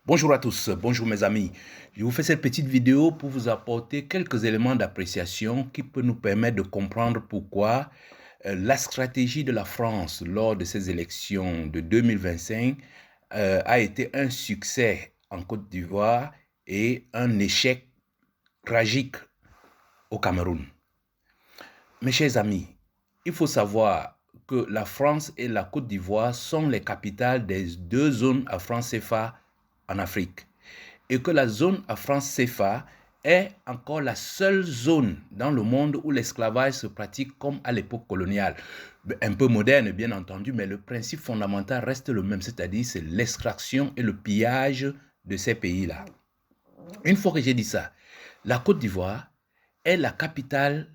Bonjour à tous, bonjour mes amis. Je vous fais cette petite vidéo pour vous apporter quelques éléments d'appréciation qui peuvent nous permettre de comprendre pourquoi la stratégie de la France lors de ces élections de 2025 a été un succès en Côte d'Ivoire et un échec tragique au Cameroun. Mes chers amis, il faut savoir que la France et la Côte d'Ivoire sont les capitales des deux zones à franc CFA en Afrique. Et que la zone à franc CFA est encore la seule zone dans le monde où l'esclavage se pratique comme à l'époque coloniale. Un peu moderne, bien entendu, mais le principe fondamental reste le même, c'est-à-dire c'est l'extraction et le pillage de ces pays-là. Une fois que j'ai dit ça, la Côte d'Ivoire est la capitale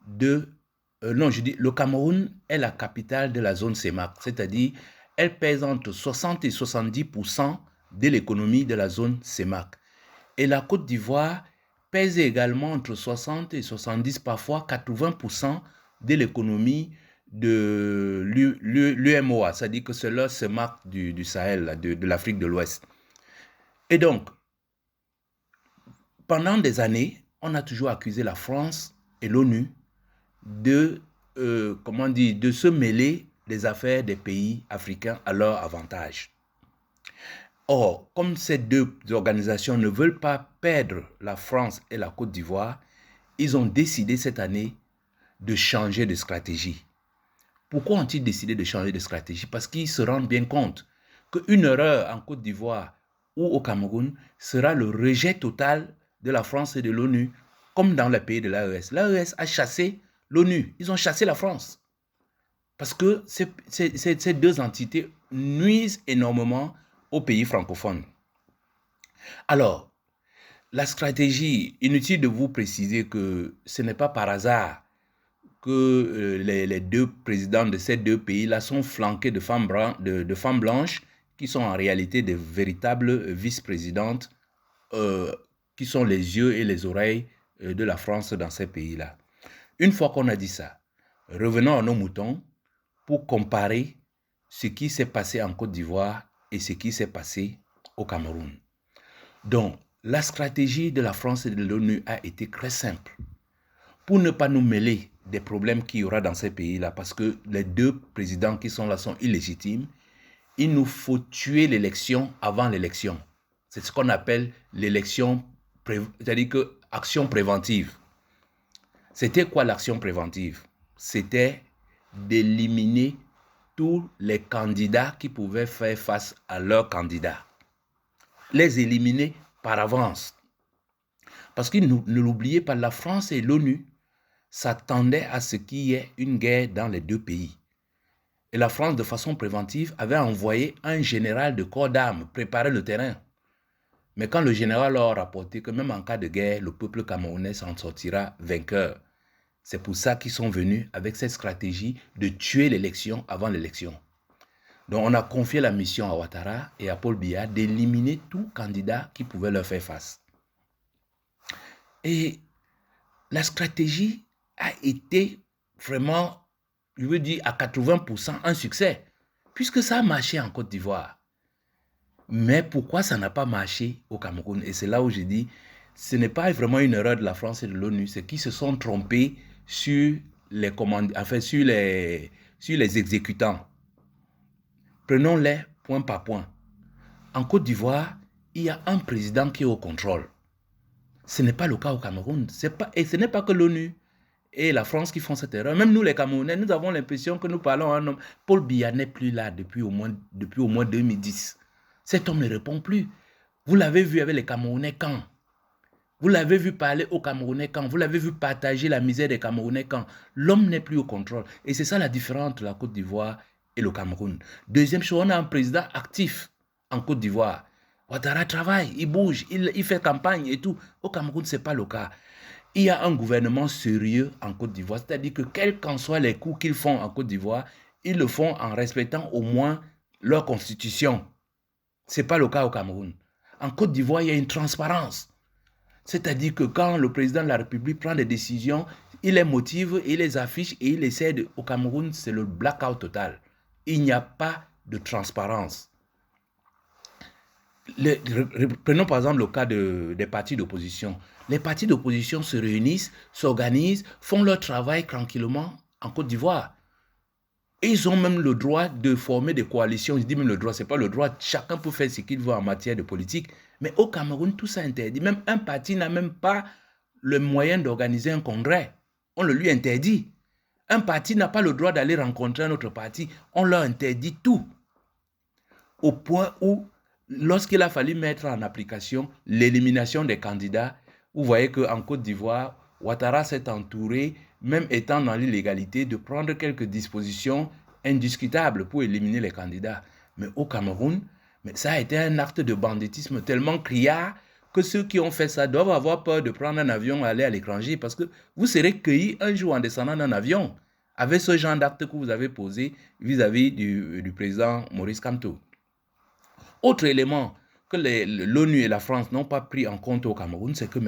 de... le Cameroun est la capitale de la zone CEMAC, c'est-à-dire elle pèse entre 60 et 70% de l'économie de la zone CEMAC. Et la Côte d'Ivoire pèse également entre 60 et 70, parfois 80% de l'économie de l'UMOA, c'est-à-dire que c'est le CEMAC du Sahel, de l'Afrique de l'Ouest. Et donc, pendant des années, on a toujours accusé la France et l'ONU de se mêler des affaires des pays africains à leur avantage. Or, comme ces deux organisations ne veulent pas perdre la France et la Côte d'Ivoire, ils ont décidé cette année de changer de stratégie. Pourquoi ont-ils décidé de changer de stratégie? Parce qu'ils se rendent bien compte qu'une erreur en Côte d'Ivoire ou au Cameroun sera le rejet total de la France et de l'ONU, comme dans les pays de l'AES. L'AES a chassé l'ONU, ils ont chassé la France. Parce que ces deux entités nuisent énormément aux pays francophones. Alors, la stratégie, inutile de vous préciser que ce n'est pas par hasard que les deux présidents de ces deux pays-là sont flanqués de femmes blanches qui sont en réalité des véritables vice-présidentes qui sont les yeux et les oreilles de la France dans ces pays-là. Une fois qu'on a dit ça, revenons à nos moutons pour comparer ce qui s'est passé en Côte d'Ivoire et ce qui s'est passé au Cameroun. Donc, la stratégie de la France et de l'ONU a été très simple. Pour ne pas nous mêler des problèmes qu'il y aura dans ces pays-là, parce que les deux présidents qui sont là sont illégitimes, il nous faut tuer l'élection avant l'élection. C'est ce qu'on appelle l'élection, c'est-à-dire que action préventive. C'était quoi l'action préventive? C'était d'éliminer tous les candidats qui pouvaient faire face à leurs candidats. Les éliminer par avance. Parce que ne l'oubliez pas, la France et l'ONU s'attendaient à ce qu'il y ait une guerre dans les deux pays. Et la France, de façon préventive, avait envoyé un général de corps d'armes préparer le terrain. Mais quand le général leur a rapporté que même en cas de guerre, le peuple camerounais s'en sortira vainqueur, c'est pour ça qu'ils sont venus avec cette stratégie de tuer l'élection avant l'élection. Donc on a confié la mission à Ouattara et à Paul Biya d'éliminer tout candidat qui pouvait leur faire face. Et la stratégie a été vraiment, je veux dire, à 80% un succès, puisque ça a marché en Côte d'Ivoire. Mais pourquoi ça n'a pas marché au Cameroun? Et c'est là où je dis, ce n'est pas vraiment une erreur de la France et de l'ONU, c'est qu'ils se sont trompés sur sur les exécutants. Prenons-les point par point. En Côte d'Ivoire, il y a un président qui est au contrôle. Ce n'est pas le cas au Cameroun. Et ce n'est pas que l'ONU et la France qui font cette erreur. Même nous, les Camerounais, nous avons l'impression que nous parlons à un homme. Paul Biya n'est plus là depuis au moins 2010. Cet homme ne répond plus. Vous l'avez vu avec les Camerounais quand? Vous l'avez vu parler aux Camerounais quand? Vous l'avez vu partager la misère des Camerounais quand? L'homme n'est plus au contrôle. Et c'est ça la différence entre la Côte d'Ivoire et le Cameroun. Deuxième chose, on a un président actif en Côte d'Ivoire. Ouattara travaille, il bouge, il fait campagne et tout. Au Cameroun, ce n'est pas le cas. Il y a un gouvernement sérieux en Côte d'Ivoire, c'est-à-dire que quels qu'en soient les coups qu'ils font en Côte d'Ivoire, ils le font en respectant au moins leur constitution. Ce n'est pas le cas au Cameroun. En Côte d'Ivoire, il y a une transparence. C'est-à-dire que quand le président de la République prend des décisions, il les motive, il les affiche et il essaie de... Au Cameroun, c'est le blackout total. Il n'y a pas de transparence. Prenons par exemple le cas des partis d'opposition. Les partis d'opposition se réunissent, s'organisent, font leur travail tranquillement en Côte d'Ivoire. Et ils ont même le droit de former des coalitions. Je dis même le droit, ce n'est pas le droit. Chacun peut faire ce qu'il veut en matière de politique. Mais au Cameroun, tout ça interdit. Même un parti n'a même pas le moyen d'organiser un congrès. On le lui interdit. Un parti n'a pas le droit d'aller rencontrer un autre parti. On leur interdit tout. Au point où, lorsqu'il a fallu mettre en application l'élimination des candidats, vous voyez qu'en Côte d'Ivoire, Ouattara s'est entouré, même étant dans l'illégalité, de prendre quelques dispositions indiscutables pour éliminer les candidats. Mais au Cameroun, ça a été un acte de banditisme tellement criard que ceux qui ont fait ça doivent avoir peur de prendre un avion et aller à l'étranger parce que vous serez cueillis un jour en descendant d'un avion avec ce genre d'acte que vous avez posé vis-à-vis du président Maurice Kamto. Autre élément que l'ONU et la France n'ont pas pris en compte au Cameroun, c'est que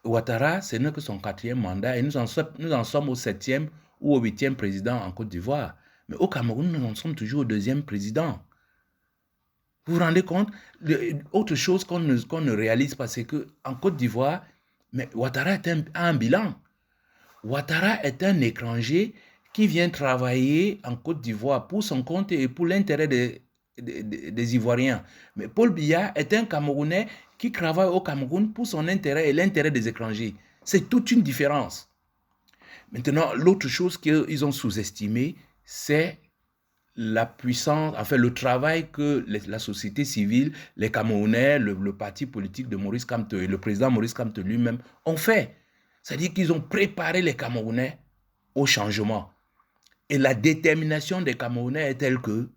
Ouattara, ce n'est que son 4e mandat et nous en sommes au 7e ou au 8e président en Côte d'Ivoire. Mais au Cameroun, nous en sommes toujours au 2e président. Vous vous rendez compte? Autre chose qu'on ne réalise pas, c'est qu'en Côte d'Ivoire, Ouattara a un bilan. Ouattara est un étranger qui vient travailler en Côte d'Ivoire pour son compte et pour l'intérêt des Ivoiriens. Mais Paul Biya est un Camerounais qui travaille au Cameroun pour son intérêt et l'intérêt des étrangers. C'est toute une différence. Maintenant, l'autre chose qu'ils ont sous-estimé, c'est la puissance, enfin le travail que la société civile, les Camerounais, le parti politique de Maurice Kamto et le président Maurice Kamto lui-même ont fait. C'est-à-dire qu'ils ont préparé les Camerounais au changement. Et la détermination des Camerounais est telle que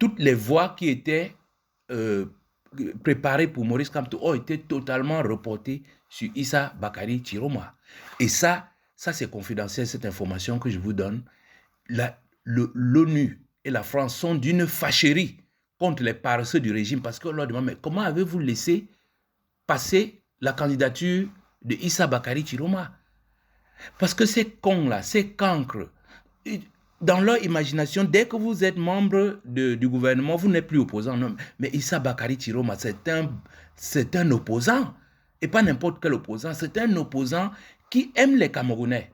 toutes les voies qui étaient préparées pour Maurice Kamto ont été totalement reportées sur Issa Bakari Chiroma. Et ça c'est confidentiel, cette information que je vous donne. L'ONU et la France sont d'une fâcherie contre les paresseux du régime parce qu'on leur demande, mais comment avez-vous laissé passer la candidature de Issa Bakari Chiroma? Parce que ces cons-là, ces cancres, dans leur imagination, dès que vous êtes membre du gouvernement, vous n'êtes plus opposant. Non. Mais Issa Bakari Chiroma, c'est un opposant. Et pas n'importe quel opposant. C'est un opposant qui aime les Camerounais.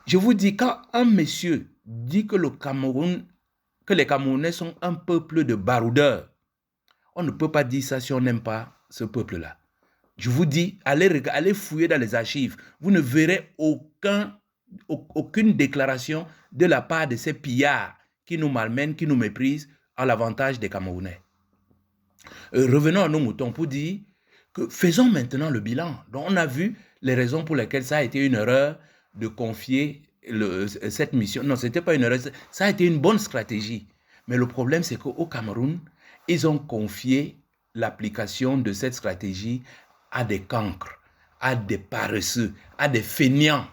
Je vous dis, quand un monsieur dit que les Camerounais sont un peuple de baroudeurs, on ne peut pas dire ça si on n'aime pas ce peuple-là. Je vous dis, allez fouiller dans les archives. Vous ne verrez aucune déclaration de la part de ces pillards qui nous malmènent, qui nous méprisent à l'avantage des Camerounais. Revenons à nos moutons pour dire que faisons maintenant le bilan. Donc on a vu les raisons pour lesquelles ça a été une erreur de confier cette mission. Non, ce n'était pas une erreur, ça a été une bonne stratégie. Mais le problème, c'est qu'au Cameroun, ils ont confié l'application de cette stratégie à des cancres, à des paresseux, à des fainéants.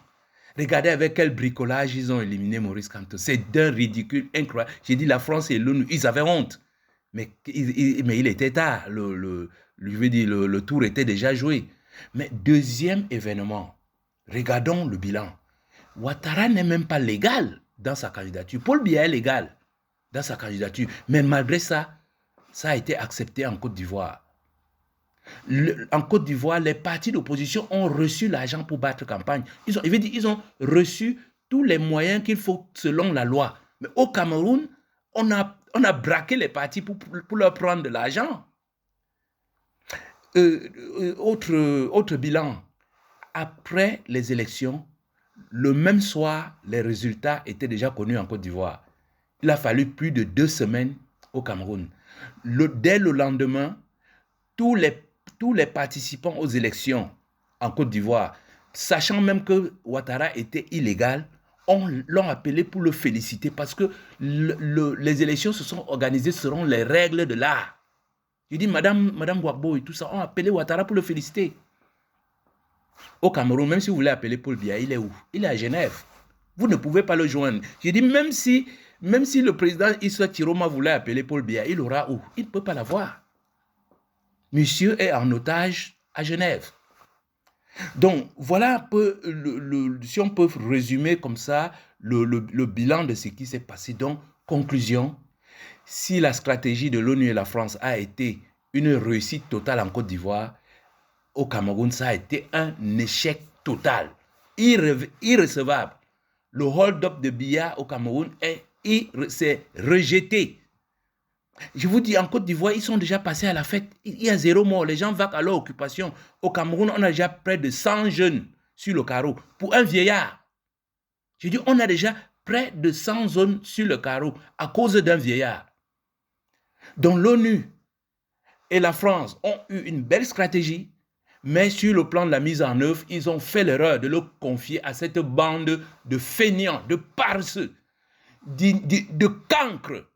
Regardez avec quel bricolage ils ont éliminé Maurice Kamto. C'est d'un ridicule incroyable. J'ai dit la France et l'ONU, ils avaient honte. Mais il était tard. Le tour était déjà joué. Mais deuxième événement, regardons le bilan. Ouattara n'est même pas légal dans sa candidature. Paul Biya est légal dans sa candidature. Mais malgré ça, ça a été accepté en Côte d'Ivoire. En Côte d'Ivoire, les partis d'opposition ont reçu l'argent pour battre campagne. Ils ont reçu tous les moyens qu'il faut selon la loi. Mais au Cameroun, on a braqué les partis pour leur prendre de l'argent. Autre bilan. Après les élections, le même soir, les résultats étaient déjà connus en Côte d'Ivoire. Il a fallu plus de 2 semaines au Cameroun. Dès le lendemain, tous les participants aux élections en Côte d'Ivoire, sachant même que Ouattara était illégal, l'ont appelé pour le féliciter parce que les élections se sont organisées selon les règles de l'art. Il dit, Madame Gbagbo et tout ça, ont appelé Ouattara pour le féliciter. Au Cameroun, même si vous voulez appeler Paul Biya, il est où? Il est à Genève. Vous ne pouvez pas le joindre. J'ai dit, même si le président Issa Chiroma voulait appeler Paul Biya, il aura où? Il ne peut pas l'avoir. Monsieur est en otage à Genève. Donc, voilà un peu, si on peut résumer comme ça, le bilan de ce qui s'est passé. Donc, conclusion, Si la stratégie de l'ONU et la France a été une réussite totale en Côte d'Ivoire, au Cameroun, ça a été un échec total, irrecevable. Le hold-up de Biya au Cameroun c'est rejeté. Je vous dis, en Côte d'Ivoire, ils sont déjà passés à la fête. Il y a 0 mort. Les gens vaquent à leur occupation. Au Cameroun, on a déjà près de 100 jeunes sur le carreau. Pour un vieillard. Je dis, on a déjà près de 100 zones sur le carreau à cause d'un vieillard. Donc l'ONU et la France ont eu une belle stratégie, mais sur le plan de la mise en œuvre, ils ont fait l'erreur de le confier à cette bande de feignants, de paresseux, de cancres,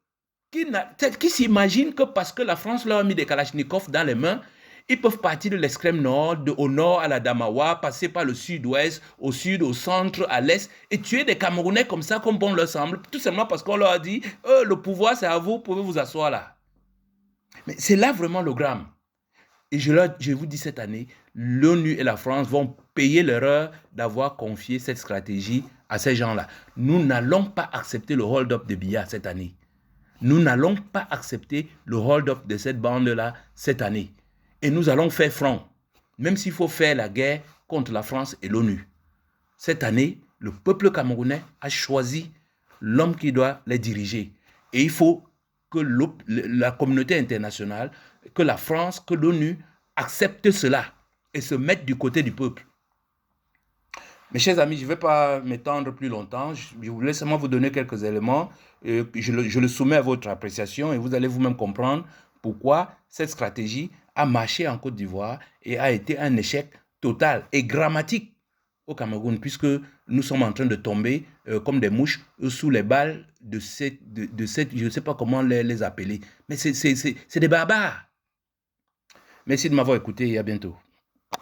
qui s'imaginent que parce que la France leur a mis des kalachnikovs dans les mains, ils peuvent partir de l'extrême nord, au nord à la Damawa, passer par le sud-ouest, au sud, au centre, à l'est, et tuer des Camerounais comme ça, comme bon leur semble, tout simplement parce qu'on leur a dit le pouvoir c'est à vous, vous pouvez vous asseoir là. Mais c'est là vraiment le drame. Et je vous dis cette année, l'ONU et la France vont payer l'erreur d'avoir confié cette stratégie à ces gens-là. Nous n'allons pas accepter le hold-up de Biya cette année. Nous n'allons pas accepter le hold-up de cette bande-là cette année. Et nous allons faire front, même s'il faut faire la guerre contre la France et l'ONU. Cette année, le peuple camerounais a choisi l'homme qui doit les diriger. Et il faut que la communauté internationale, que la France, que l'ONU acceptent cela et se mettent du côté du peuple. Mes chers amis, je ne vais pas m'étendre plus longtemps. Je voulais seulement vous donner quelques éléments. Je le soumets à votre appréciation et vous allez vous-même comprendre pourquoi cette stratégie a marché en Côte d'Ivoire et a été un échec total et dramatique au Cameroun, puisque nous sommes en train de tomber comme des mouches sous les balles de cette je ne sais pas comment les appeler, mais c'est des barbares. Merci de m'avoir écouté et à bientôt.